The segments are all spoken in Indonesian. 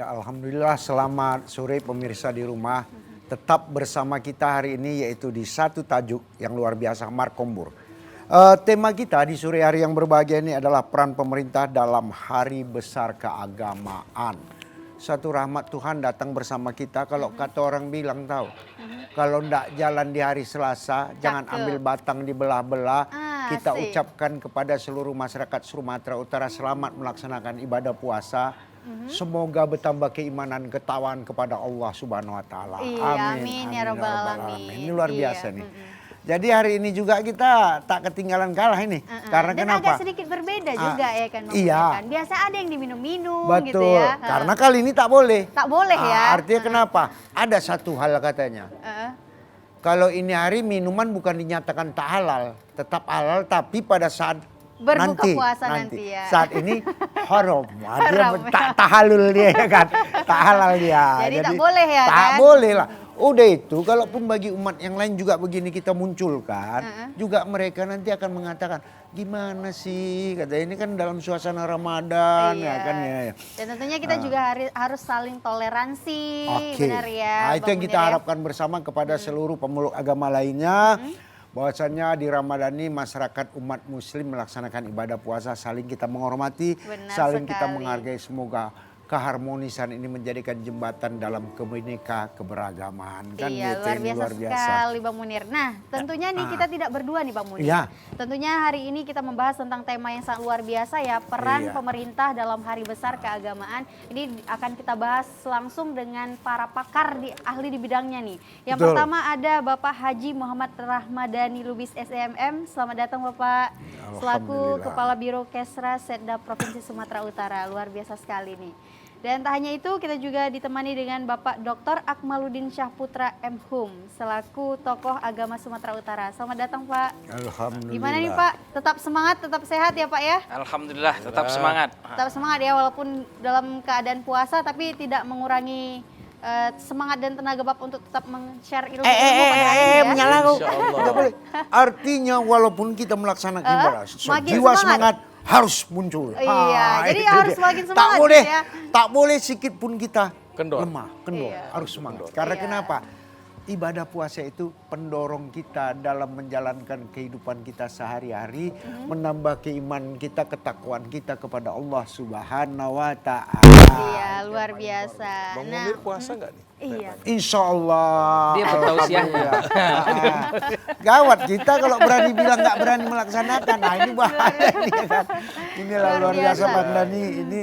Ya, alhamdulillah selamat sore pemirsa di rumah. Tetap bersama kita hari ini yaitu di satu tajuk yang luar biasa, Markombur. Tema kita di sore hari yang berbahagia ini adalah peran pemerintah dalam hari besar keagamaan. Satu rahmat Tuhan datang bersama kita. Kalau kata orang bilang tahu, kalau ndak jalan di hari Selasa, jangan ambil batang dibelah-belah. Kita ucapkan kepada seluruh masyarakat Sumatera Utara selamat melaksanakan ibadah puasa. Semoga bertambah keimanan ketakwaan kepada Allah Subhanahu wa taala. Amin ya rabbal alamin. Ini luar biasa nih. Jadi hari ini juga kita tak ketinggalan kalah ini. Karena Dan kenapa? agak sedikit berbeda juga ya kan Bang iya. Kan? Biasa ada yang diminum-minum Betul. gitu ya. Karena kali ini tak boleh. Tak boleh ya. Artinya kenapa? Ada satu hal katanya. Kalau ini hari minuman bukan dinyatakan tak halal, tetap halal tapi pada saat berbuka puasa nanti ya. Saat ini haram. Dia tak halal dia ya kan. Tak halal dia. Jadi tak boleh ya tak kan? Tak boleh lah. Udah itu kalaupun bagi umat yang lain juga begini kita munculkan. Juga mereka nanti akan mengatakan gimana sih kata ini kan dalam suasana Ramadan ya kan ya. Dan tentunya kita juga harus saling toleransi. Benar ya. Nah, itu yang kita harapkan bersama kepada seluruh pemeluk agama lainnya. Bahwasannya di Ramadan ini masyarakat umat muslim melaksanakan ibadah puasa saling kita menghormati, saling kita menghargai, semoga keharmonisan ini menjadikan jembatan dalam kebinekaan keberagaman. Kan iya, gitu, luar biasa sekali Bang Munir. Nah tentunya nih kita tidak berdua nih Bang Munir. Iya. Tentunya hari ini kita membahas tentang tema yang sangat luar biasa ya, peran pemerintah dalam hari besar keagamaan. Ini akan kita bahas langsung dengan para pakar ahli di bidangnya nih. Yang pertama ada Bapak Haji Muhammad Rahmadani Lubis SMM. Selamat datang Bapak, selaku Kepala Biro Kesra Setda Provinsi Sumatera Utara. Luar biasa sekali nih. Dan tak hanya itu, kita juga ditemani dengan Bapak Dr. Akmaludin Syahputra M.Hum selaku tokoh agama Sumatera Utara. Selamat datang Pak. Alhamdulillah. Gimana nih Pak? Tetap semangat, tetap sehat ya Pak ya? Alhamdulillah, tetap semangat. Tetap semangat ya, walaupun dalam keadaan puasa tapi tidak mengurangi semangat dan tenaga Bapak untuk tetap men-share ilmu pada hari ini ya. Menyala kau. Tidak boleh. Artinya walaupun kita melaksanakan ibadah, jiwa semangat harus muncul. Iya, jadi harus semakin semangat. Tak boleh, ya. tak boleh sedikit pun kita kendor. lemah, kendor. Harus semangat. Karena kenapa? Ibadah puasa itu pendorong kita dalam menjalankan kehidupan kita sehari-hari, menambah keimanan kita, ketakwaan kita kepada Allah Subhanahu wa taala. Iya, luar biasa. Bang Munir puasa nggak nih? Iya. Insya Allah. Dia bertausiahnya. Gawat kita kalau berani bilang nggak berani melaksanakan. Nah ini bahaya nih kan. Inilah luar biasa Bang Dani. Ini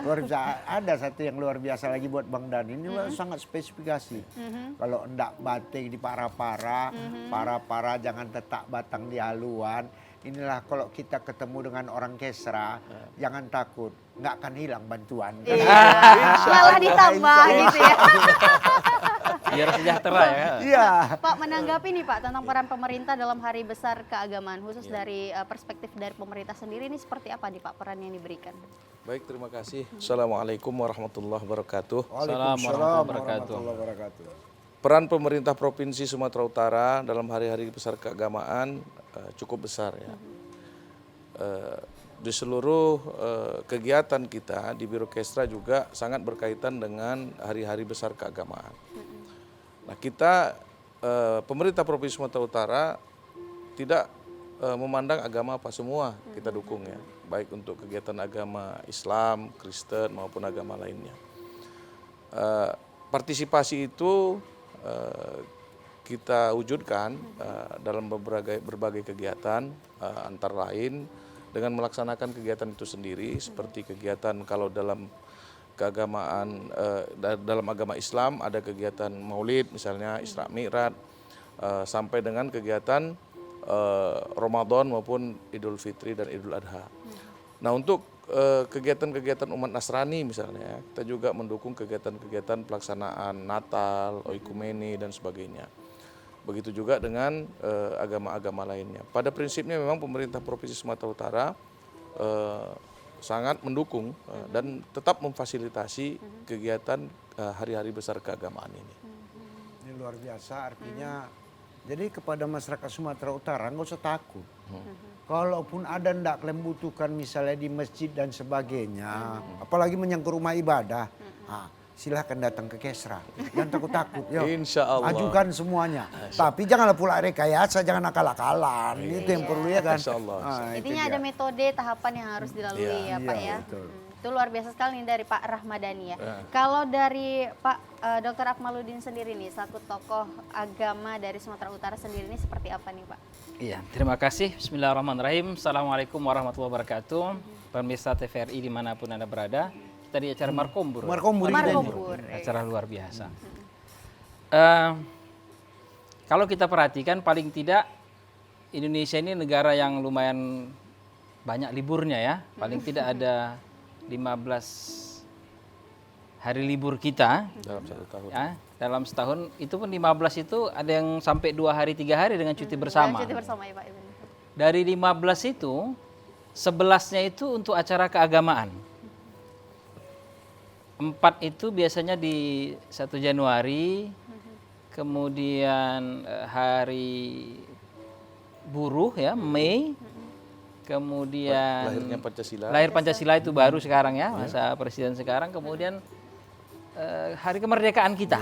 luar biasa. Ada satu yang luar biasa lagi buat Bang Dani. Ini sangat spesifikasi. Kalau enggak batik di para-para, para-para jangan tetap batang di haluan. Inilah kalau kita ketemu dengan orang Kesra, jangan takut, nggak akan hilang bantuan. Malah ditambah gitu ya. Biar sejahtera ya. Iya. Pak, menanggapi nih Pak tentang peran pemerintah dalam hari besar keagamaan, khusus dari perspektif dari pemerintah sendiri, ini seperti apa nih Pak peran yang diberikan? Baik, terima kasih. Assalamualaikum warahmatullahi wabarakatuh. Waalaikumsalam warahmatullahi wabarakatuh. Peran pemerintah Provinsi Sumatera Utara dalam hari-hari besar keagamaan cukup besar ya. Di seluruh kegiatan kita di Biro Kesra juga sangat berkaitan dengan hari-hari besar keagamaan. Nah kita pemerintah Provinsi Sumatera Utara tidak memandang agama apa semua kita dukung ya. Baik untuk kegiatan agama Islam, Kristen maupun agama lainnya. Partisipasi itu kita wujudkan dalam berbagai kegiatan antara lain dengan melaksanakan kegiatan itu sendiri seperti kegiatan kalau dalam keagamaan dalam agama Islam ada kegiatan Maulid misalnya Isra Mi'raj sampai dengan kegiatan Ramadan maupun Idul Fitri dan Idul Adha. Nah untuk kegiatan-kegiatan umat Nasrani misalnya, kita juga mendukung kegiatan-kegiatan pelaksanaan Natal, Oikumene dan sebagainya. Begitu juga dengan agama-agama lainnya. Pada prinsipnya memang pemerintah Provinsi Sumatera Utara sangat mendukung dan tetap memfasilitasi kegiatan hari-hari besar keagamaan ini. Ini luar biasa artinya. Jadi kepada masyarakat Sumatera Utara nggak usah takut. Kalaupun ada ndak kalian butuhkan misalnya di masjid dan sebagainya, apalagi menyangkut rumah ibadah, silahkan datang ke Kesra. Jangan takut-takut. Yo. Insya Allah. Ajukan semuanya. Tapi janganlah pula rekayasa, jangan akal-akalan. Itu yang perlu ya kan. Insya Allah. Itu Intinya dia. ada metode tahapan yang harus dilalui ya Pak Iya, ya. betul. Itu luar biasa sekali nih dari Pak Rahmadani ya. Kalau dari Pak Dr. Akmaluddin sendiri nih, selaku tokoh agama dari Sumatera Utara sendiri ini seperti apa nih Pak? Iya, terima kasih. Bismillahirrahmanirrahim. Assalamualaikum warahmatullahi wabarakatuh. Pemirsa TVRI dimanapun Anda berada. Kita di acara Markombur. Markombur ini. Markombur. Acara luar biasa. Kalau kita perhatikan paling tidak Indonesia ini negara yang lumayan banyak liburnya ya. Paling tidak ada 15 hari libur kita Dalam 1 tahun. ya, dalam setahun. Itu pun 15 itu ada yang sampai 2 hari 3 hari dengan cuti bersama. Cuti bersama ya Pak. Benar. Dari 15 itu 11-nya itu untuk acara keagamaan. 4 itu biasanya di 1 Januari, kemudian hari buruh ya, Mei, kemudian Lahirnya Pancasila. lahir Pancasila itu baru sekarang ya, masa presiden sekarang, kemudian hari kemerdekaan kita.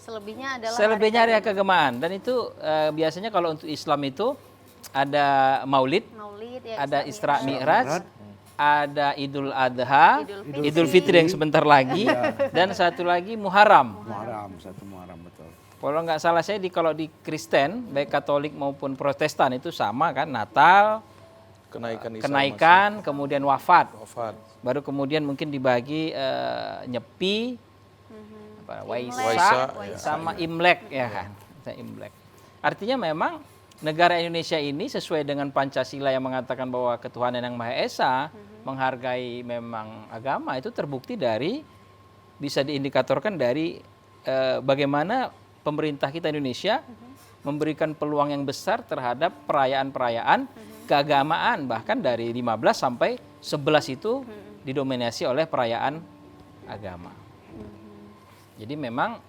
Selebihnya adalah Selebihnya hari keagamaan, dan itu biasanya kalau untuk Islam itu ada Maulid, Maulid ya. ada Isra Mi'raj, Mi'raj, ada Idul Adha, Idul Idul Fitri yang sebentar lagi, dan satu lagi Muharram. Muharram, satu Muharram betul. Kalau nggak salah saya kalau di Kristen, baik Katolik maupun Protestan itu sama kan, Natal, Kenaikan Isa kenaikan, kemudian wafat. Masih. Wafat. Baru kemudian mungkin dibagi Nyepi, apa, Waisak, Waisak, ya. sama Imlek ya kan, Imlek. Artinya memang negara Indonesia ini sesuai dengan Pancasila yang mengatakan bahwa ketuhanan yang Maha Esa, menghargai memang agama, itu terbukti dari, bisa diindikatorkan dari bagaimana pemerintah kita Indonesia memberikan peluang yang besar terhadap perayaan-perayaan keagamaan, bahkan dari 15 sampai 11 itu didominasi oleh perayaan agama. Jadi memang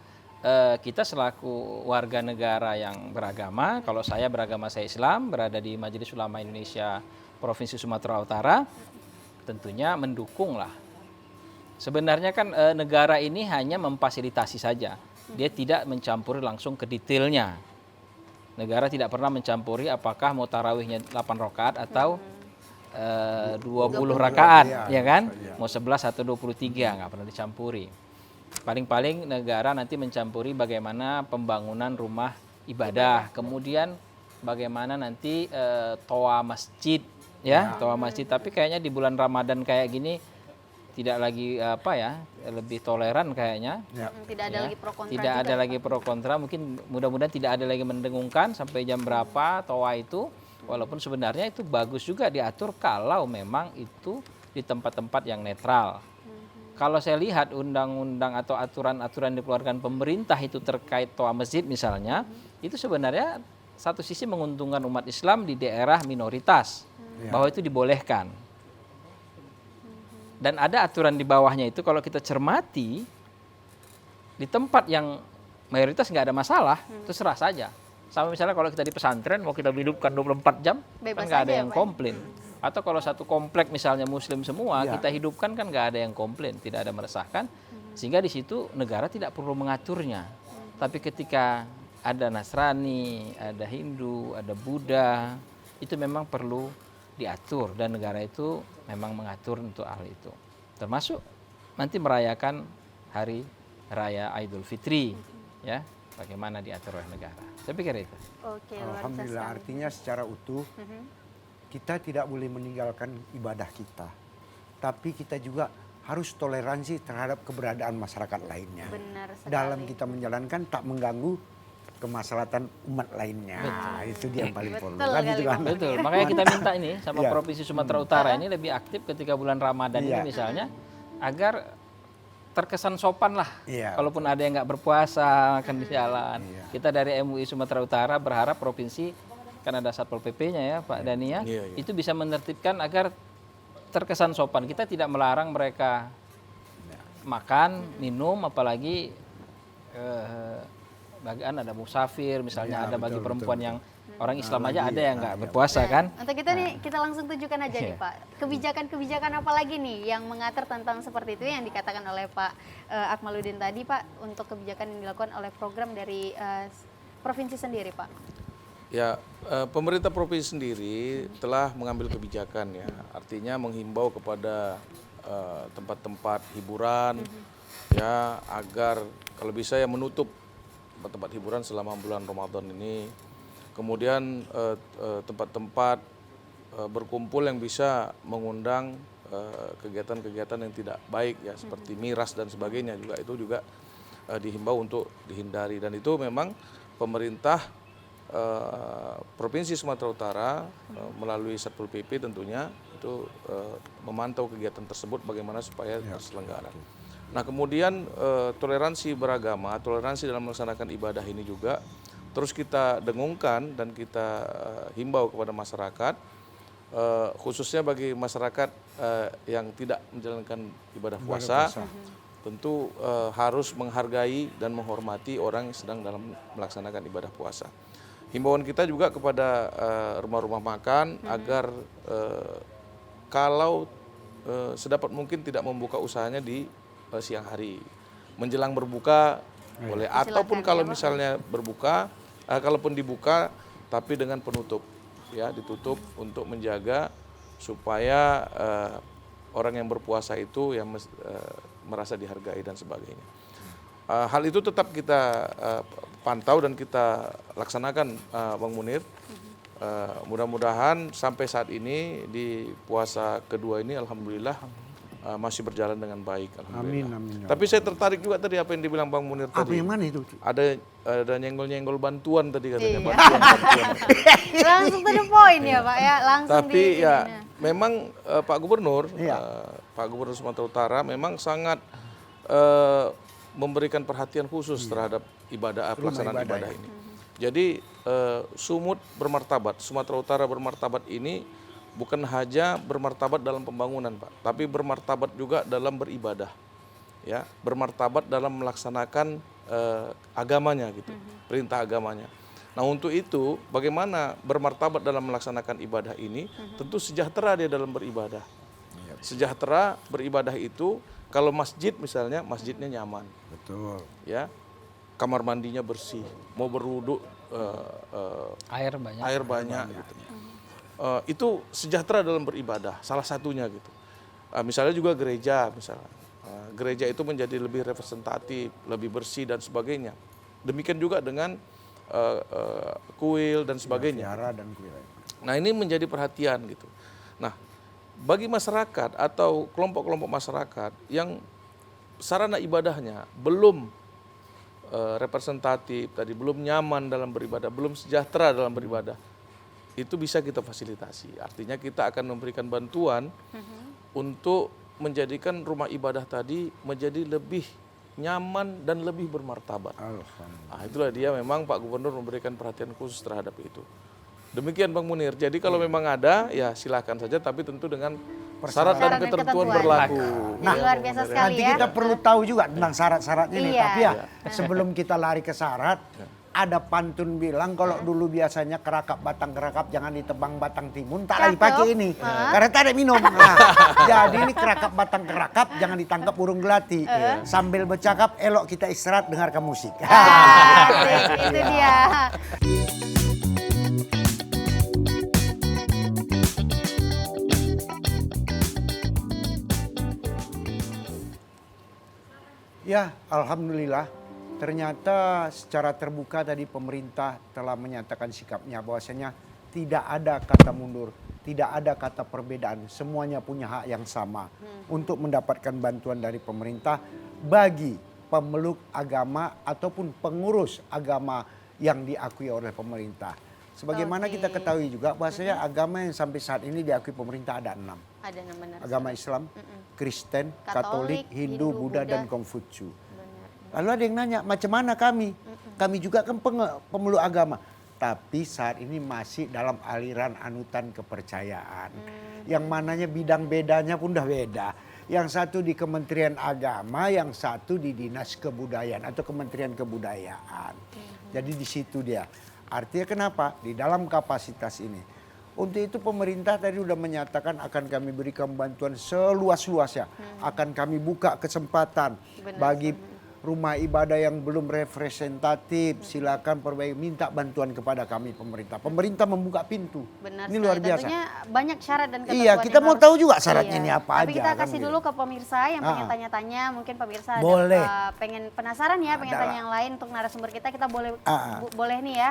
kita selaku warga negara yang beragama, kalau saya beragama saya Islam, berada di Majelis Ulama Indonesia Provinsi Sumatera Utara, tentunya mendukung lah. Sebenarnya kan negara ini hanya memfasilitasi saja, dia tidak mencampuri langsung ke detailnya. Negara tidak pernah mencampuri apakah mau tarawihnya 8 rakaat atau 20 rakaat, ya kan? Mau 11 atau 23, nggak pernah dicampuri. Paling-paling negara nanti mencampuri bagaimana pembangunan rumah ibadah, kemudian bagaimana nanti toa masjid, ya, toa masjid. Tapi kayaknya di bulan Ramadan kayak gini tidak lagi lebih toleran kayaknya. Tidak ada lagi pro kontra. Tidak ada lagi pro kontra, mungkin mudah-mudahan tidak ada lagi mendengungkan sampai jam berapa toa itu. Walaupun sebenarnya itu bagus juga diatur kalau memang itu di tempat-tempat yang netral. Kalau saya lihat undang-undang atau aturan-aturan dikeluarkan pemerintah itu terkait toa masjid misalnya, itu sebenarnya satu sisi menguntungkan umat Islam di daerah minoritas, bahwa itu dibolehkan. Dan ada aturan di bawahnya itu kalau kita cermati, di tempat yang mayoritas nggak ada masalah, terserah saja. Sama misalnya kalau kita di pesantren, mau kita hidupkan 24 jam, Bebas kan nggak ada aja ya, yang Pak. komplain. Atau kalau satu komplek misalnya muslim semua, kita hidupkan kan nggak ada yang komplain, tidak ada meresahkan. Sehingga di situ negara tidak perlu mengaturnya. Tapi ketika ada Nasrani, ada Hindu, ada Buddha, itu memang perlu diatur dan negara itu memang mengatur untuk hal itu. Termasuk nanti merayakan hari raya Idul Fitri, ya, bagaimana diatur oleh negara. Saya pikir itu. Oke, luar biasa Alhamdulillah, sekali. artinya secara utuh kita tidak boleh meninggalkan ibadah kita. Tapi kita juga harus toleransi terhadap keberadaan masyarakat lainnya. Benar sekali. Dalam kita menjalankan tak mengganggu kemaslahatan umat lainnya. Itu dia yang paling perlu. Betul Kan kali, itu kan? Pak. Betul, makanya kita minta ini sama Iya. Provinsi Sumatera Utara ini lebih aktif ketika bulan Ramadan ini Iya. misalnya, agar terkesan sopan lah. Iya. Kalaupun ada yang nggak berpuasa akan di jalan. Iya. Kita dari MUI Sumatera Utara berharap provinsi, kan ada Satpol PP-nya ya Pak Dania, Iya, iya. itu bisa menertibkan agar terkesan sopan. Kita tidak melarang mereka makan, minum, apalagi bagian ada musafir misalnya, Ya, ada bagi betul, perempuan betul, yang orang Islam aja lagi, ada yang nggak ya. berpuasa kan. Untuk kita nih, kita langsung tunjukkan aja nih Iya. Pak, kebijakan-kebijakan apa lagi nih yang mengatur tentang seperti itu yang dikatakan oleh Pak Akmaluddin tadi Pak, untuk kebijakan yang dilakukan oleh program dari provinsi sendiri Pak. Ya, pemerintah provinsi sendiri telah mengambil kebijakan ya, artinya menghimbau kepada tempat-tempat hiburan ya agar kalau bisa ya menutup tempat-tempat hiburan selama bulan Ramadan ini. Kemudian tempat-tempat berkumpul yang bisa mengundang kegiatan-kegiatan yang tidak baik ya seperti miras dan sebagainya itu juga dihimbau untuk dihindari, dan itu memang pemerintah Provinsi Sumatera Utara melalui Satpol PP tentunya itu memantau kegiatan tersebut bagaimana supaya terselenggara. Nah kemudian toleransi beragama, toleransi dalam melaksanakan ibadah ini juga terus kita dengungkan dan kita himbau kepada masyarakat, khususnya bagi masyarakat yang tidak menjalankan ibadah puasa. Tentu harus menghargai dan menghormati orang yang sedang dalam melaksanakan ibadah puasa. Himbauan kita juga kepada rumah-rumah makan agar kalau sedapat mungkin tidak membuka usahanya di siang hari. Menjelang berbuka boleh, ataupun kalau misalnya berbuka, kalaupun dibuka tapi dengan penutup, ya ditutup untuk menjaga supaya orang yang berpuasa itu yang merasa dihargai dan sebagainya. Hal itu tetap kita pantau dan kita laksanakan, Bang Munir. Mudah-mudahan sampai saat ini di puasa kedua ini alhamdulillah masih berjalan dengan baik, alhamdulillah. Amin. Tapi saya tertarik juga tadi apa yang dibilang Bang Munir Apa tadi. yang mana itu? Ada nyenggol-nyenggol bantuan tadi katanya, Iya. bantuan. Langsung to the point ya Pak ya, langsung Tapi di ya ininya. memang Pak Gubernur, Iya. Pak Gubernur Sumatera Utara memang sangat memberikan perhatian khusus terhadap pelaksanaan ibadah ini. Jadi Sumut bermartabat, Sumatera Utara bermartabat ini bukan hanya bermartabat dalam pembangunan, Pak, tapi bermartabat juga dalam beribadah, ya, bermartabat dalam melaksanakan agamanya gitu, perintah agamanya. Nah untuk itu bagaimana bermartabat dalam melaksanakan ibadah ini, tentu sejahtera dia dalam beribadah. Sejahtera beribadah itu kalau masjid misalnya, masjidnya nyaman, Betul. ya, kamar mandinya bersih, mau berwudu Air banyak. air banyak gitu. Itu sejahtera dalam beribadah, salah satunya gitu. Misalnya juga gereja, misalnya gereja itu menjadi lebih representatif, lebih bersih dan sebagainya. Demikian juga dengan kuil dan sebagainya. Tiara dan kuil. Nah ini menjadi perhatian gitu. Nah bagi masyarakat atau kelompok-kelompok masyarakat yang sarana ibadahnya belum representatif, tadi belum nyaman dalam beribadah, belum sejahtera dalam beribadah, itu bisa kita fasilitasi. Artinya kita akan memberikan bantuan untuk menjadikan rumah ibadah tadi menjadi lebih nyaman dan lebih bermartabat. Alhamdulillah. Nah, itulah dia memang Pak Gubernur memberikan perhatian khusus terhadap itu. Demikian Bang Munir. Jadi kalau memang ada ya silakan saja, tapi tentu dengan syarat dan ketentuan berlaku. Nah, luar biasa sekali Nanti ya. kita perlu tahu juga tentang syarat-syaratnya nih. Iya. Tapi ya sebelum kita lari ke syarat, ada pantun bilang kalau dulu biasanya kerakap batang kerakap jangan ditebang batang timun, tak lagi pakai ini. Karena tak ada minum. Nah, jadi ini kerakap batang kerakap jangan ditangkap burung gelati. Sambil bercakap elok kita istirahat dengarkan musik. Asik, itu dia. Ya, alhamdulillah. Ternyata secara terbuka tadi pemerintah telah menyatakan sikapnya bahwasanya tidak ada kata mundur, tidak ada kata perbedaan, semuanya punya hak yang sama untuk mendapatkan bantuan dari pemerintah bagi pemeluk agama ataupun pengurus agama yang diakui oleh pemerintah. Sebagaimana kita ketahui juga bahwasanya agama yang sampai saat ini diakui pemerintah ada 6. Ada yang benar. Agama Islam, Kristen, Katolik, Hindu, Buddha, dan Konghucu. Lalu ada yang nanya, macam mana kami? Kami juga kan pemeluk agama. Tapi saat ini masih dalam aliran anutan kepercayaan. Yang mananya bidang bedanya pun udah beda. Yang satu di Kementerian Agama, yang satu di Dinas Kebudayaan atau Kementerian Kebudayaan. Jadi di situ dia. Artinya kenapa? Di dalam kapasitas ini. Untuk itu pemerintah tadi sudah menyatakan akan kami berikan bantuan seluas-luasnya. Akan kami buka kesempatan bagi rumah ibadah yang belum representatif, silakan perbaiki, minta bantuan kepada kami pemerintah. Pemerintah membuka pintu. Benar Ini sekali. luar biasa. Tentunya banyak syarat dan ketentuan. Iya, kita yang mau harus- tahu juga syaratnya ini apa Tapi aja. kita kan kasih gitu. dulu ke pemirsa yang pengen tanya-tanya. Mungkin pemirsa ada, Boleh. pengen penasaran ya, pengen Ada. tanya yang lain untuk narasumber kita. Kita boleh boleh nih ya.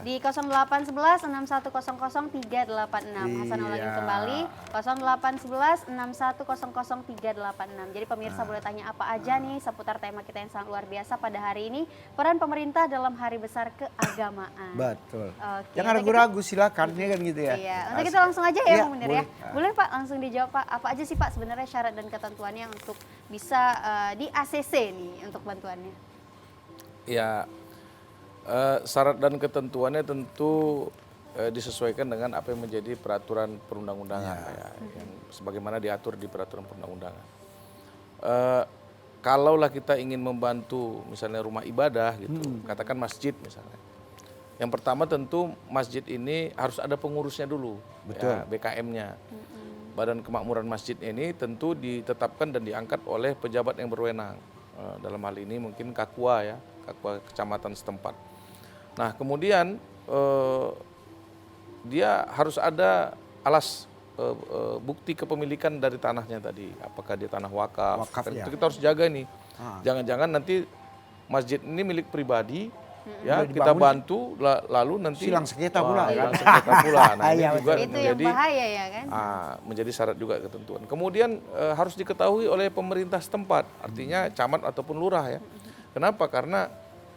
Di 0811 6100 386. Hasan ulangin Iya. kembali 0811 6100 386. Jadi pemirsa boleh tanya apa aja nih seputar tema kita yang sangat luar biasa pada hari ini, peran pemerintah dalam Hari Besar Keagamaan. Betul. Oke, Jangan untuk ragu-ragu, silakan ya kan gitu ya. Iya, untuk kita langsung aja ya Iya, Bang Munir ya. boleh. Boleh Pak langsung dijawab Pak, apa aja sih Pak sebenarnya syarat dan ketentuannya untuk bisa di ACC nih untuk bantuannya? Ya, syarat dan ketentuannya tentu disesuaikan dengan apa yang menjadi peraturan perundang-undangan ya, yang sebagaimana diatur di peraturan perundang-undangan. Kalaulah kita ingin membantu misalnya rumah ibadah gitu, katakan masjid misalnya. Yang pertama tentu masjid ini harus ada pengurusnya dulu, ya, BKM-nya. Badan Kemakmuran Masjid ini tentu ditetapkan dan diangkat oleh pejabat yang berwenang. Dalam hal ini mungkin Kakua ya, Kakua kecamatan setempat. Nah kemudian dia harus ada alas bukti kepemilikan dari tanahnya tadi, apakah dia tanah wakaf. Wakaf, Dan ya. itu kita harus jaga nih. Jangan-jangan nanti masjid ini milik pribadi, ya Udah kita dibangun, bantu lalu nanti silang sengketa wah, pula, kan? hilang sengketa pula. Nah ini Iya, juga Itu yang menjadi bahaya ya kan? menjadi syarat juga ketentuan. Kemudian harus diketahui oleh pemerintah setempat, artinya camat ataupun lurah ya. Kenapa? Karena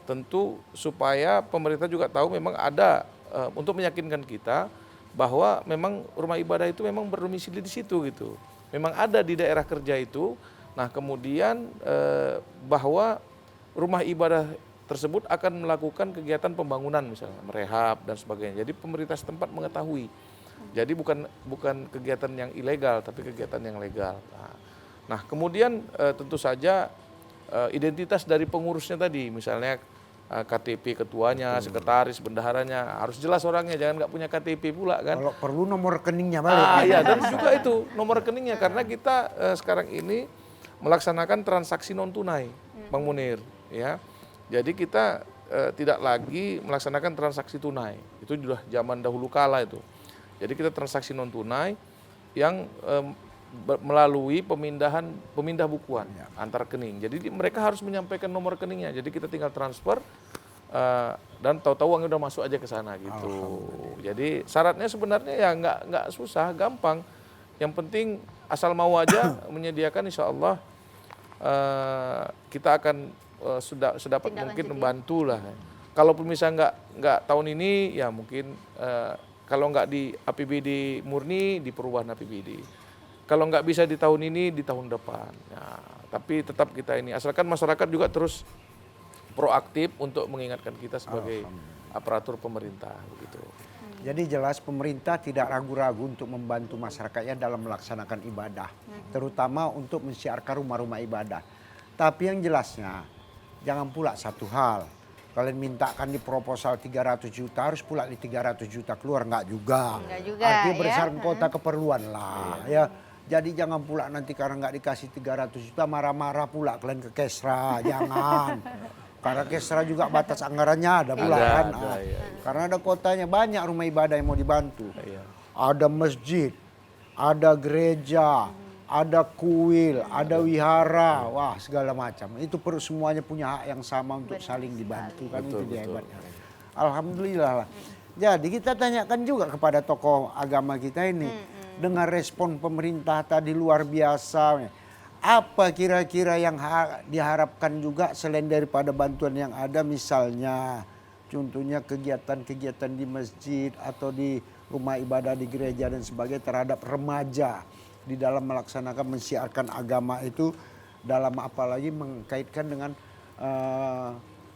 tentu supaya pemerintah juga tahu memang ada untuk meyakinkan kita bahwa memang rumah ibadah itu memang berdomisili di situ gitu. Memang ada di daerah kerja itu. Nah kemudian bahwa rumah ibadah tersebut akan melakukan kegiatan pembangunan misalnya merehab dan sebagainya. Jadi pemerintah setempat mengetahui. Jadi bukan kegiatan yang ilegal tapi kegiatan yang legal. Nah kemudian tentu saja identitas dari pengurusnya tadi misalnya KTP ketuanya, sekretaris, bendaharanya harus jelas orangnya, jangan nggak punya KTP pula kan. Kalau perlu nomor rekeningnya balik. Iya dan juga itu nomor rekeningnya karena kita sekarang ini melaksanakan transaksi non tunai, Bang Munir, ya. Jadi kita tidak lagi melaksanakan transaksi tunai, itu sudah zaman dahulu kala itu. Jadi kita transaksi non tunai yang melalui pemindah bukuan antar rekening. Jadi mereka harus menyampaikan nomor rekeningnya. Jadi kita tinggal transfer dan tahu-tahu uangnya udah masuk aja ke sana gitu. Jadi syaratnya sebenarnya ya nggak susah, gampang. Yang penting asal mau aja menyediakan, insya Allah kita akan sedapat mungkin membantu lah. Kalaupun misalnya nggak tahun ini ya mungkin kalau nggak di APBD murni di perubahan APBD. Kalau nggak bisa di tahun ini, di tahun depan. Ya, tapi tetap kita ini, asalkan masyarakat juga terus proaktif untuk mengingatkan kita sebagai aparatur pemerintah. Begitu. Jadi jelas pemerintah tidak ragu-ragu untuk membantu masyarakatnya dalam melaksanakan ibadah. Terutama untuk mensiarkan rumah-rumah ibadah. Tapi yang jelasnya, jangan pula satu hal. Kalian mintakan di proposal 300 juta, harus pula di 300 juta keluar, enggak juga. Enggak juga, Artinya ya. berdasarkan kota keperluan lah. Ya. Jadi jangan pula nanti karena nggak dikasih 300 juta marah-marah pula kalian ke Kesra, jangan. Karena Kesra juga batas anggarannya ada pula kan. iya. Karena ada kotanya banyak rumah ibadah yang mau dibantu. Iya. Ada masjid, ada gereja, ada kuil, ada wihara, wah segala macam. Itu perlu semuanya punya hak yang sama untuk saling dibantu kan, itu dia hebatnya. Alhamdulillah lah. Jadi kita tanyakan juga kepada tokoh agama kita ini. Dengan respon pemerintah tadi luar biasa. Apa kira-kira yang diharapkan juga selain daripada bantuan yang ada, misalnya contohnya kegiatan-kegiatan di masjid atau di rumah ibadah di gereja dan sebagainya terhadap remaja di dalam melaksanakan mensiarkan agama itu, dalam apalagi mengkaitkan dengan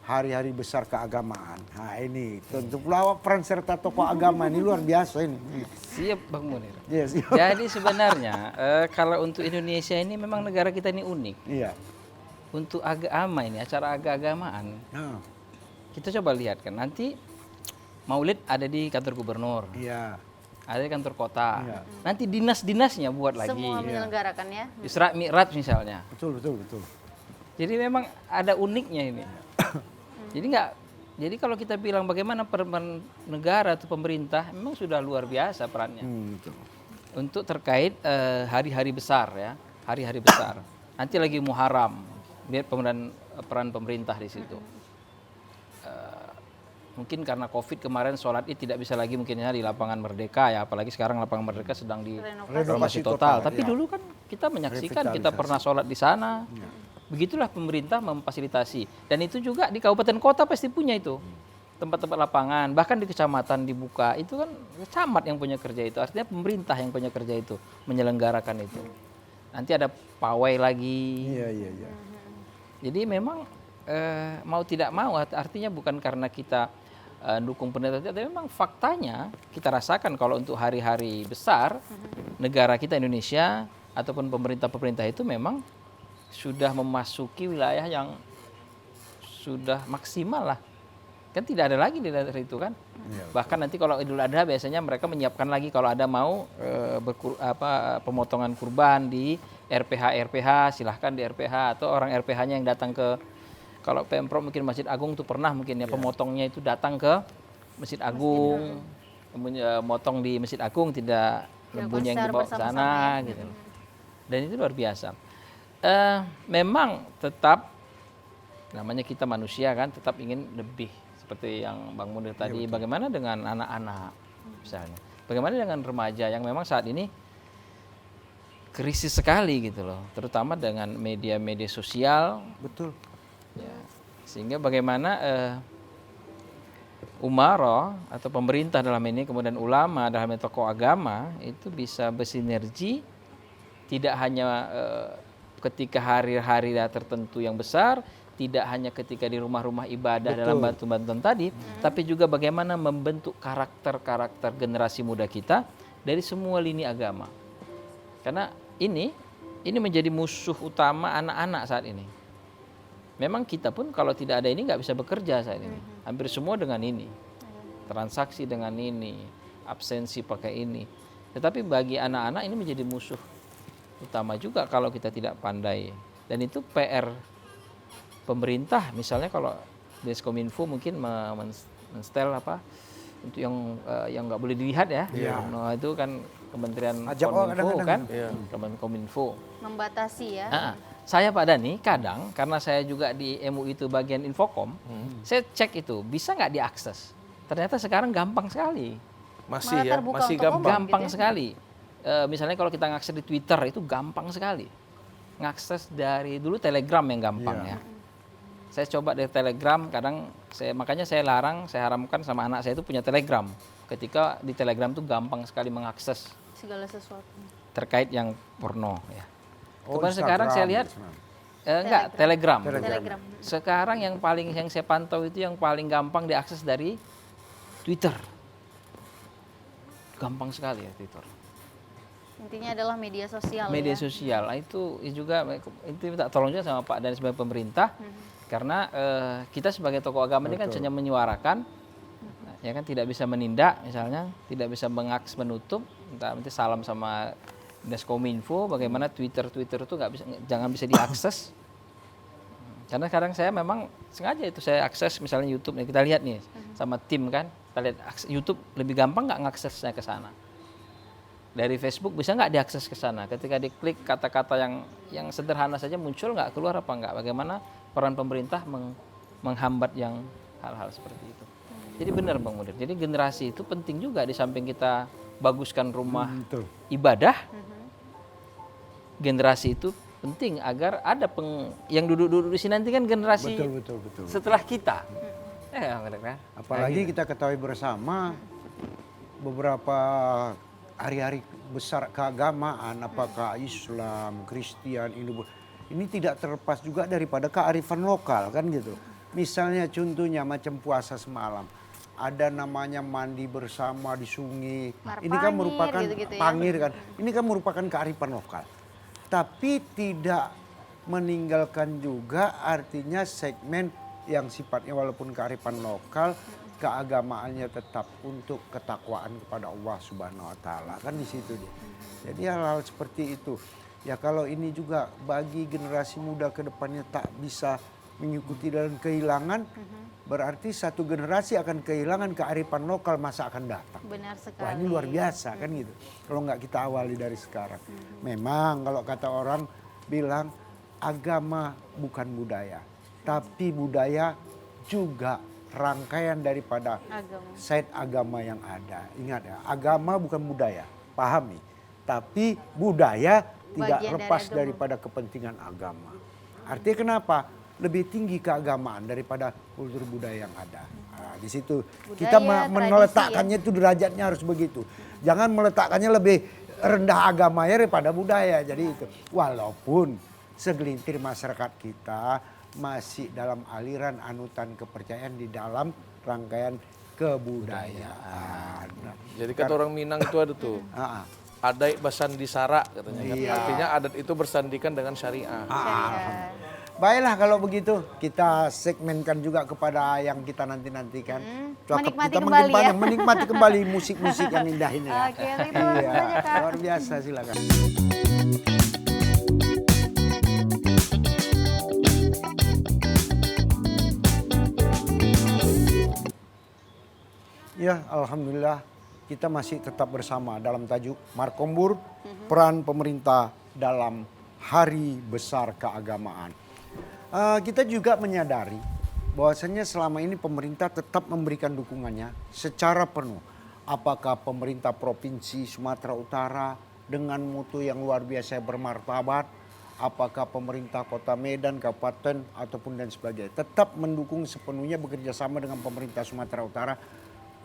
hari-hari besar keagamaan. Nah ini tentu pula peran serta tokoh agama ini luar biasa ini. Siap Bang Munir. Yes. Jadi sebenarnya kalau untuk Indonesia ini memang negara kita ini unik. Iya. Untuk agama ini, acara agamaan, Nah, kita coba lihat kan nanti Maulid ada di kantor gubernur, iya. ada di kantor kota. Iya. Nanti dinas-dinasnya buat lagi. Semua menyelenggarakan ya. Isra Mi'raj misalnya. Betul. Jadi memang ada uniknya ini. Jadi kalau kita bilang bagaimana peran negara atau pemerintah memang sudah luar biasa perannya. Betul. Untuk terkait hari-hari besar ya, hari-hari besar. Nanti lagi Muharram, lihat peran pemerintah di situ. Mungkin karena COVID kemarin sholat Id tidak bisa lagi mungkinnya di lapangan Merdeka ya, apalagi sekarang lapangan Merdeka sedang Renovasi renovasi total. total, Tapi ya. dulu kan kita menyaksikan, kita pernah sholat di sana. Begitulah pemerintah memfasilitasi. Dan itu juga di kabupaten kota pasti punya itu. Tempat-tempat lapangan, bahkan di kecamatan dibuka. Itu kan camat yang punya kerja itu. Artinya pemerintah yang punya kerja itu, menyelenggarakan itu. Nanti ada pawai lagi. Iya. Jadi memang mau tidak mau, artinya bukan karena kita dukung pemerintah, tapi memang faktanya kita rasakan kalau untuk hari-hari besar, negara kita Indonesia ataupun pemerintah-pemerintah itu memang sudah memasuki wilayah yang sudah maksimal lah. Kan tidak ada lagi di daerah itu kan. Bahkan nanti kalau Idul Adha biasanya mereka menyiapkan lagi kalau ada mau pemotongan kurban di RPH, silahkan di RPH atau orang RPH-nya yang datang ke, kalau Pemprov mungkin Masjid Agung tuh pernah mungkin ya pemotongnya itu datang ke Masjid Agung, motong di Masjid Agung, tidak lembunya yang dibawa ke sana gitu. Dan itu luar biasa. Memang tetap namanya kita manusia kan tetap ingin lebih, seperti yang Bang Munir tadi. Bagaimana dengan anak-anak misalnya, bagaimana dengan remaja yang memang saat ini krisis sekali gitu loh, terutama dengan media-media sosial. Betul. Ya, sehingga bagaimana umaro atau pemerintah dalam ini, kemudian ulama dalam ini, tokoh agama itu bisa bersinergi, tidak hanya ketika hari-hari tertentu yang besar, tidak hanya ketika di rumah-rumah ibadah dalam bantuan-bantuan tadi, tapi juga bagaimana membentuk karakter-karakter generasi muda kita dari semua lini agama. Karena ini menjadi musuh utama anak-anak saat ini. Memang kita pun kalau tidak ada ini nggak bisa bekerja saat ini. Hampir semua dengan ini, transaksi dengan ini, absensi pakai ini. Tetapi bagi anak-anak ini menjadi musuh utama juga kalau kita tidak pandai. Dan itu PR pemerintah, misalnya kalau Deskominfo mungkin menstel apa untuk yang nggak boleh dilihat ya. Nah, itu kan Kementerian Kominfo kan, Kominfo Membatasi ya. Saya Pak Dhani kadang karena saya juga di MUI itu bagian Infokom, saya cek itu bisa nggak diakses. Ternyata sekarang gampang sekali. Masih Malah terbuka masih untuk gampang. Gampang gitu ya? sekali. Misalnya kalau kita ngakses di Twitter itu gampang sekali. Ngakses dari dulu Telegram yang gampang ya. Saya coba dari Telegram, kadang makanya saya larang, saya haramkan sama anak saya itu punya Telegram. Ketika di Telegram itu gampang sekali mengakses Segala sesuatu. terkait yang porno ya. Oh, Kemudian sekarang saya lihat enggak, Telegram. Telegram. Sekarang yang saya pantau itu yang paling gampang diakses dari Twitter. Gampang sekali ya Twitter. Intinya adalah media sosial. Media ya. sosial. Nah, itu juga itu minta tolong juga sama Pak dan sebagai pemerintah. Karena kita sebagai tokoh agama ini kan hanya menyuarakan, ya kan tidak bisa menindak misalnya, tidak bisa mengakses menutup. Nanti salam sama Deskominfo, bagaimana Twitter itu jangan bisa diakses. Karena kadang saya memang sengaja itu saya akses misalnya YouTube, kita lihat nih sama tim kan, kita lihat YouTube lebih gampang nggak ngaksesnya ke sana. Dari Facebook bisa nggak diakses ke sana? Ketika diklik kata-kata yang sederhana saja muncul nggak, keluar apa nggak? Bagaimana peran pemerintah menghambat yang hal-hal seperti itu. Jadi benar Bang Munir. Jadi generasi itu penting juga, di samping kita baguskan rumah ibadah, generasi itu penting agar ada yang duduk-duduk di sini nanti kan generasi Betul. setelah kita. Apalagi kita ketahui bersama beberapa hari-hari besar keagamaan, apakah Islam, Kristen, Hindu, ini tidak terlepas juga daripada kearifan lokal kan gitu. Misalnya contohnya macam puasa semalam. Ada namanya mandi bersama di sungai. Ini kan Marpangir, merupakan gitu-gitu ya. pangir kan. Ini kan merupakan kearifan lokal. Tapi tidak meninggalkan juga artinya segmen yang sifatnya walaupun kearifan lokal, keagamaannya tetap untuk ketakwaan kepada Allah Subhanahu wa taala. Kan di situ dia. Jadi hal-hal seperti itu. Ya kalau ini juga bagi generasi muda ke depannya tak bisa mengikuti dan kehilangan, berarti satu generasi akan kehilangan kearifan lokal masa akan datang. Benar sekali. Wah ini luar biasa kan gitu. Kalau nggak kita awali dari sekarang. Memang kalau kata orang bilang agama bukan budaya. Tapi budaya juga rangkaian daripada set agama yang ada. Ingat ya, agama bukan budaya. Pahami. Tapi budaya tidak Bagian lepas dari agama. daripada kepentingan agama. Artinya kenapa? Lebih tinggi keagamaan daripada kultur budaya yang ada. Nah, di situ kita Budaya, tradisi, meletakkannya itu derajatnya harus begitu. Jangan meletakkannya lebih rendah agamanya daripada budaya. Jadi itu. Walaupun segelintir masyarakat kita masih dalam aliran anutan kepercayaan di dalam rangkaian kebudayaan. Jadi kata orang Minang itu ada tuh. Adai basandisara katanya kan. Iya. Artinya adat itu bersandikan dengan syariah. Syariat. Baiklah kalau begitu kita segmenkan juga kepada yang kita nanti-nantikan. Menikmati Kita kembali ya. menikmati kembali musik-musik yang indah ini. Ya. Oke, kita langsung saja, Kak. Luar biasa silakan. Ya, alhamdulillah kita masih tetap bersama dalam tajuk Markombur, peran pemerintah dalam Hari Besar Keagamaan. Kita juga menyadari bahwasanya selama ini pemerintah tetap memberikan dukungannya secara penuh. Apakah pemerintah Provinsi Sumatera Utara dengan mutu yang luar biasa bermartabat, apakah pemerintah Kota Medan, Kabupaten ataupun dan sebagainya, tetap mendukung sepenuhnya bekerja sama dengan pemerintah Sumatera Utara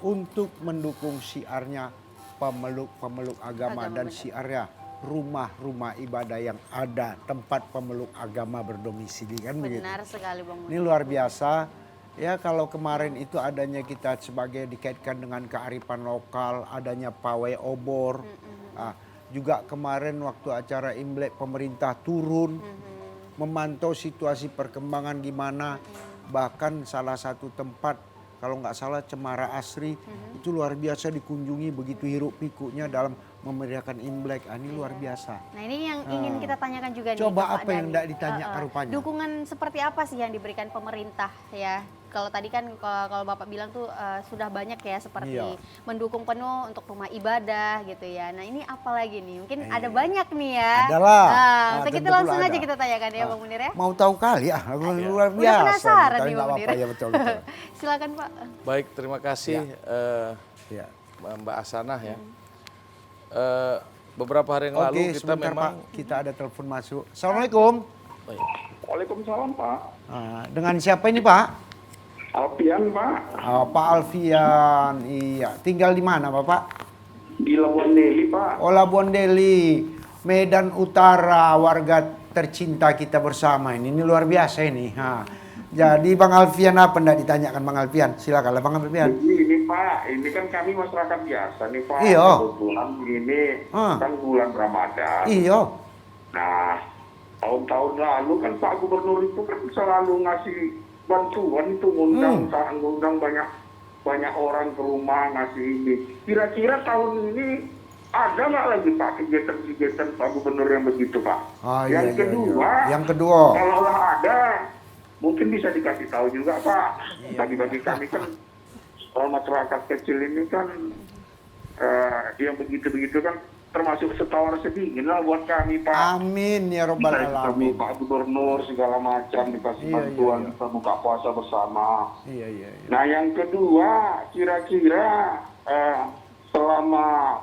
untuk mendukung siarnya pemeluk-pemeluk agama dan siarnya rumah-rumah ibadah yang ada tempat pemeluk agama berdomisili kan begitu. Benar sekali Bang Ini luar biasa. Ya kalau kemarin itu adanya kita sebagai dikaitkan dengan kearifan lokal, adanya pawai obor. Juga kemarin waktu acara Imlek pemerintah turun memantau situasi perkembangan gimana. Bahkan salah satu tempat kalau nggak salah Cemara Asri itu luar biasa dikunjungi begitu hiruk pikuknya dalam memeriahkan Imlek. Ini luar biasa. Nah ini yang ingin kita tanyakan juga nih. Coba ke Pak apa yang Dhani. tidak ditanya rupanya? Dukungan seperti apa sih yang diberikan pemerintah ya? Kalau tadi kan kalau Bapak bilang tuh sudah banyak ya seperti Iya. mendukung penuh untuk rumah ibadah gitu ya. Nah ini apa lagi nih? Mungkin ada banyak nih ya. Adalah. Kita Tentu langsung pula aja ada. kita tanyakan ya Bang Munir ya. Mau tahu kali luar Udah biasa. penasaran Tapi nih nggak Bang Munir. apa-apa, ya betul. Silakan Pak. Baik, terima kasih Ya. Mbak Asanah ya. Beberapa hari yang Oke, lalu kita sebentar memang Pak, kita ada telepon masuk. Assalamualaikum. Waalaikumsalam Pak. Dengan siapa ini Pak? Alfian Pak. Pak Alfian, iya. Tinggal di mana Bapak? Di Labuan Deli Pak. Oh Labuan Deli, Medan Utara, warga tercinta kita bersama ini. Ini luar biasa ini. Jadi Bang Alfian apa enggak ditanyakan Bang Alfian? Silakanlah Bang Alfian. Ini Pak, ini kan kami masyarakat biasa nih Pak. Iya. Kebetulan ini kan bulan Ramadan. Iya. Nah, tahun-tahun lalu kan Pak Gubernur itu kan selalu ngasih bantuan itu ngundang banyak orang ke rumah ngasih ini. Kira-kira tahun ini ada nggak lagi Pak kegiatan-kegiatan Pak Gubernur yang begitu Pak? Yang kedua, kalaulah ada, mungkin bisa dikasih tahu juga Pak. Bagi kami kan masyarakat kecil ini kan yang begitu-begitu kan termasuk setawar sedingin lah buat kami Pak. Amin ya robbal alamin. Pak Gubernur segala macam dikasih bantuan kita buka puasa bersama. Iya. Nah yang kedua kira-kira selama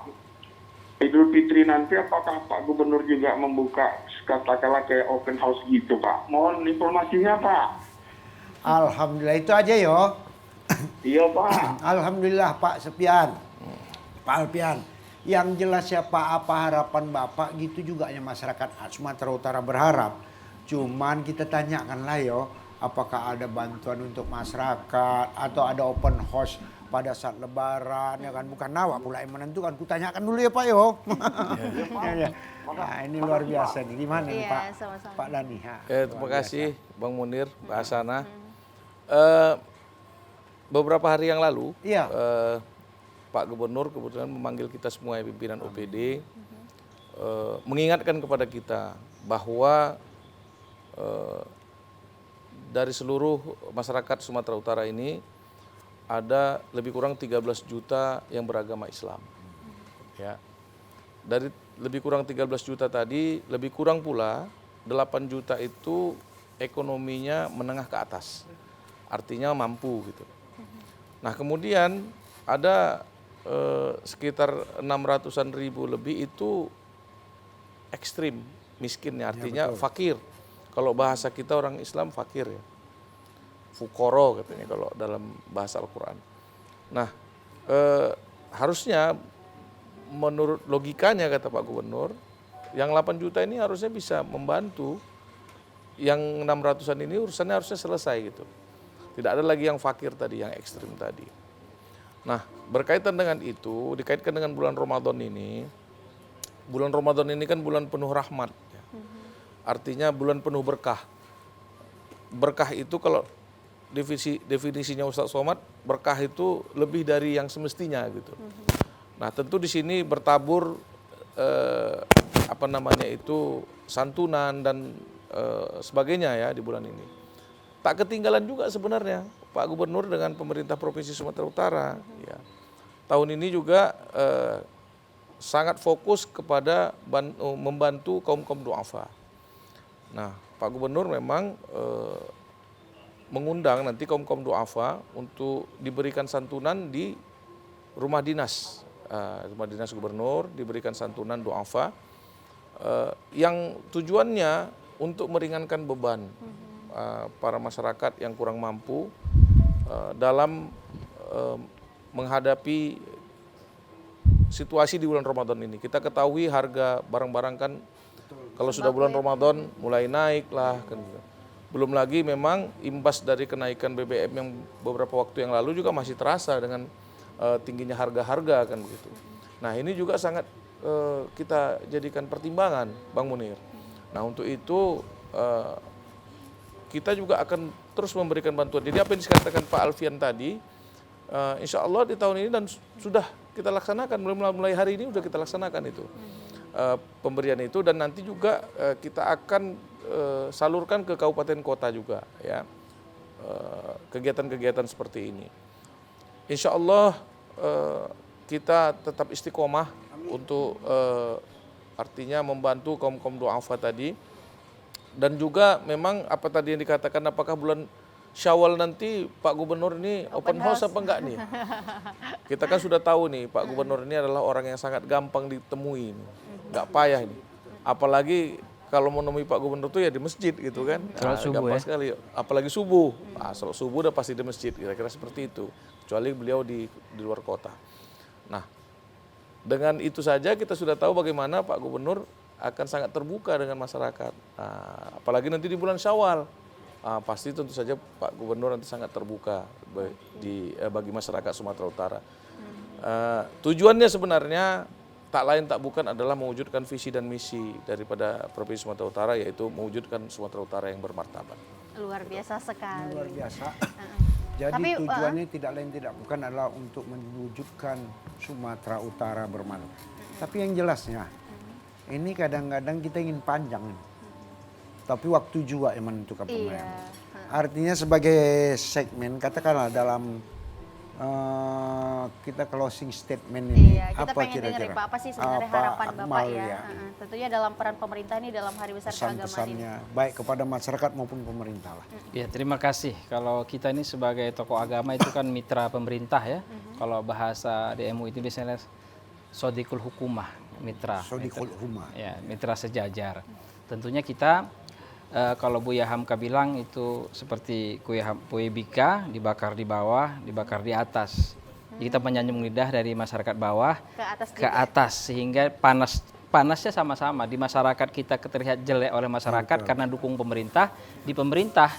Idul Fitri nanti apakah Pak Gubernur juga membuka katakanlah kayak open house gitu Pak? Mohon informasinya Pak. Alhamdulillah itu aja yo. Iya Pak. Alhamdulillah Pak Sepian. Pak Alfian. Yang jelas ya Pak, apa harapan Bapak gitu juga ya masyarakat Sumatera Utara berharap. Cuman kita tanyakan lah yo, apakah ada bantuan untuk masyarakat atau ada open house pada saat lebaran ya kan, bukan Nawak pula yang menentukan. Kutanyakan dulu ya Pak yo. Ya. Nah, ini luar biasa nih. Gimana nih Iya, Pak? sama-sama. Pak Dani. Terima kasih Bang Munir, Mbak Asana. Beberapa hari yang lalu, Iya. Pak Gubernur kebetulan memanggil kita semua pimpinan OPD, mengingatkan kepada kita bahwa dari seluruh masyarakat Sumatera Utara ini ada lebih kurang 13 juta yang beragama Islam. Ya. Dari lebih kurang 13 juta tadi, lebih kurang pula 8 juta itu ekonominya menengah ke atas. Artinya mampu gitu. Nah, kemudian ada sekitar 600-an ribu lebih itu ekstrim miskinnya, artinya fakir. Kalau bahasa kita orang Islam fakir ya. Fukoro katanya kalau dalam bahasa Al-Quran. Nah, harusnya menurut logikanya kata Pak Gubernur, yang 8 juta ini harusnya bisa membantu, yang 600-an ini urusannya harusnya selesai gitu. Tidak ada lagi yang fakir tadi, yang ekstrim tadi. Nah, berkaitan dengan itu, dikaitkan dengan bulan Ramadan ini kan bulan penuh rahmat. Ya. Artinya bulan penuh berkah. Berkah itu kalau definisinya Ustadz Somad, berkah itu lebih dari yang semestinya gitu. Nah, tentu di sini bertabur santunan dan sebagainya ya di bulan ini. Tak ketinggalan juga sebenarnya Pak Gubernur dengan pemerintah Provinsi Sumatera Utara. Ya. Tahun ini juga sangat fokus kepada membantu kaum-kaum duafa. Nah, Pak Gubernur memang mengundang nanti kaum-kaum duafa untuk diberikan santunan di rumah dinas. Rumah dinas gubernur diberikan santunan duafa yang tujuannya untuk meringankan beban para masyarakat yang kurang mampu dalam menghadapi situasi di bulan Ramadan ini. Kita ketahui harga barang-barang kan kalau sudah bulan Ramadan mulai naik lah kan. Belum lagi memang imbas dari kenaikan BBM yang beberapa waktu yang lalu juga masih terasa dengan tingginya harga-harga kan begitu. Nah, ini juga sangat kita jadikan pertimbangan Bang Munir. Nah, untuk itu kita juga akan terus memberikan bantuan. Jadi apa yang dikatakan Pak Alfian tadi, insya Allah di tahun ini dan sudah kita laksanakan, mulai hari ini sudah kita laksanakan itu pemberian itu, dan nanti juga kita akan salurkan ke kabupaten kota juga ya kegiatan-kegiatan seperti ini. Insya Allah kita tetap istiqomah untuk artinya membantu kaum-kaum duafa tadi. Dan juga memang apa tadi yang dikatakan, apakah bulan Syawal nanti Pak Gubernur ini open house apa enggak nih? Kita kan sudah tahu nih Pak Gubernur ini adalah orang yang sangat gampang ditemui, enggak payah ini. Apalagi kalau mau menemui Pak Gubernur itu ya di masjid gitu kan. Gampang sekali. Apalagi subuh. Salat subuh udah pasti di masjid, kira-kira seperti itu. Kecuali beliau di luar kota. Nah, dengan itu saja kita sudah tahu bagaimana Pak Gubernur akan sangat terbuka dengan masyarakat. Apalagi nanti di bulan Syawal, pasti tentu saja Pak Gubernur nanti sangat terbuka bagi masyarakat Sumatera Utara. Tujuannya sebenarnya tak lain tak bukan adalah mewujudkan visi dan misi daripada Provinsi Sumatera Utara, yaitu mewujudkan Sumatera Utara yang bermartabat. Luar biasa sekali. Luar biasa. Jadi Tapi, tujuannya tidak lain tidak bukan adalah untuk mewujudkan Sumatera Utara bermartabat. Tapi yang jelasnya, ini kadang-kadang kita ingin panjang, tapi waktu juga yang menentukan pemain. Artinya sebagai segmen, katakanlah dalam kita closing statement ini, Iya, kita apa pengen kira-kira? dengerin Pak, apa sih sebenarnya Apa harapan Bapak akmal ya? Tentunya dalam peran pemerintah ini dalam Hari Besar Keagamaan ini. Pesan-pesannya, baik kepada masyarakat maupun pemerintah lah. Ya, terima kasih. Kalau kita ini sebagai tokoh agama itu kan mitra pemerintah ya. Kalau bahasa DMU itu biasanya sodikul hukumah, mitra. Sodikul Huma. Ya, mitra sejajar. Tentunya kita kalau Buya Hamka bilang itu seperti kue bika, dibakar di bawah, dibakar di atas. Jadi kita menyambung lidah dari masyarakat bawah ke atas sehingga panasnya sama-sama. Di masyarakat kita terlihat jelek oleh masyarakat karena dukung pemerintah. Di pemerintah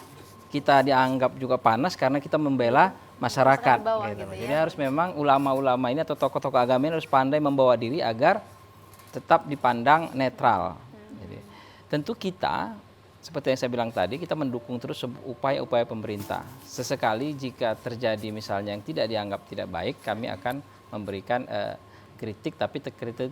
kita dianggap juga panas karena kita membela masyarakat. Masyarakat di bawah Gitu. gitu ya. Jadi harus memang ulama-ulama ini atau tokoh-tokoh agama ini harus pandai membawa diri agar tetap dipandang netral. Jadi, tentu kita seperti yang saya bilang tadi, kita mendukung terus upaya-upaya pemerintah. Sesekali jika terjadi misalnya yang tidak dianggap tidak baik, kami akan memberikan kritik, tapi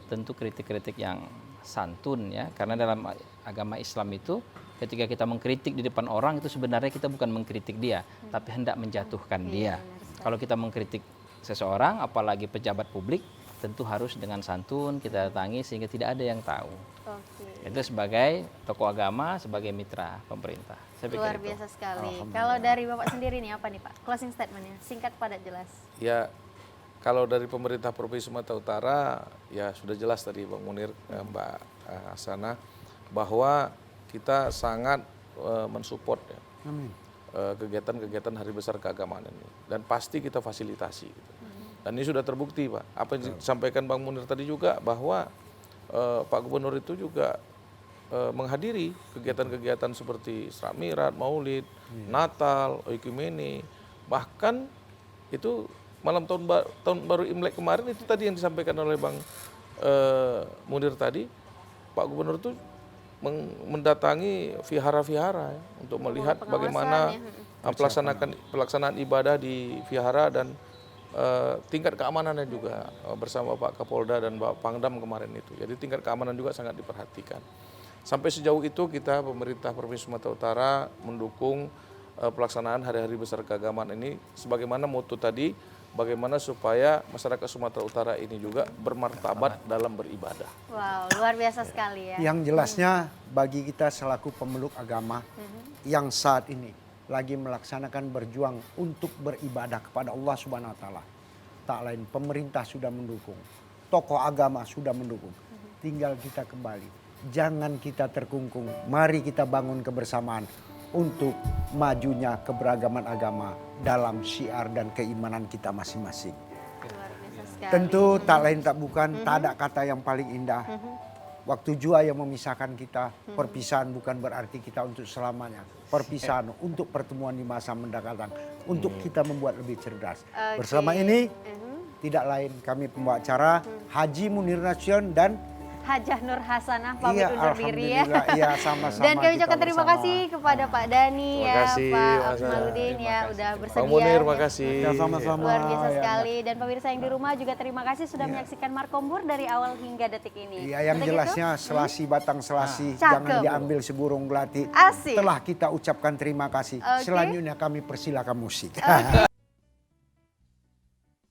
tentu kritik-kritik yang santun ya. Karena dalam agama Islam itu ketika kita mengkritik di depan orang itu sebenarnya kita bukan mengkritik dia, tapi hendak menjatuhkan dia. Kalau kita mengkritik seseorang, apalagi pejabat publik, tentu harus dengan santun kita datangi sehingga tidak ada yang tahu. Oke. Itu sebagai tokoh agama, sebagai mitra pemerintah. Saya pikir Luar itu. biasa sekali. Kalau dari Bapak sendiri nih apa nih Pak? Closing statementnya, singkat padat jelas. Ya, kalau dari pemerintah Provinsi Sumatera Utara, ya sudah jelas tadi Bang Munir, Mbak Hasanah, bahwa kita sangat mensupport ya, kegiatan-kegiatan Hari Besar Keagamaan ini. Dan pasti kita fasilitasi. Gitu. Dan ini sudah terbukti Pak. Apa yang disampaikan Bang Munir tadi juga, bahwa Pak Gubernur itu juga menghadiri kegiatan-kegiatan seperti Isra Mi'raj, Maulid, Natal, Oikumene, bahkan itu malam tahun baru Imlek kemarin itu tadi yang disampaikan oleh Bang Munir tadi, Pak Gubernur itu mendatangi vihara-vihara ya, untuk melihat bagaimana pelaksanaan ibadah di vihara dan tingkat keamanannya juga bersama Pak Kapolda dan Pak Pangdam kemarin itu. Jadi tingkat keamanan juga sangat diperhatikan. Sampai sejauh itu kita pemerintah Provinsi Sumatera Utara mendukung pelaksanaan hari-hari besar keagamaan ini sebagaimana moto tadi, bagaimana supaya masyarakat Sumatera Utara ini juga bermartabat dalam beribadah. Wow, luar biasa sekali ya. Yang jelasnya bagi kita selaku pemeluk agama yang saat ini lagi melaksanakan berjuang untuk beribadah kepada Allah Subhanahu wa taala. Tak lain pemerintah sudah mendukung, tokoh agama sudah mendukung. Tinggal kita kembali. Jangan kita terkungkung. Mari kita bangun kebersamaan untuk majunya keberagaman agama dalam syiar dan keimanan kita masing-masing. Luar biasa sekali. Tentu tak lain tak bukan, tak ada kata yang paling indah. Waktu jua yang memisahkan kita, perpisahan bukan berarti kita untuk selamanya. Perpisahan untuk pertemuan di masa mendatang, untuk kita membuat lebih cerdas. Bersama ini, tidak lain kami pembawa acara Haji Munir Nasution dan Hajah Nur Hasanah pamit undur diri ya. alhamdulillah, iya sama-sama. Dan kami kita ucapkan terima bersama. kasih kepada Pak Dani Terima ya, kasih, Pak Mas Akmaludin ya udah bersedia. Bang Munir, makasih. Ya, sama-sama. Luar biasa Ya, sekali. Dan pemirsa yang di rumah juga terima kasih sudah menyaksikan Markombur dari awal hingga detik ini. Iya, yang Untuk jelasnya selasi batang selasi, Cakep. jangan diambil seburung belati. Asik. Setelah kita ucapkan terima kasih, Oke. selanjutnya kami persilakan musik. Oke.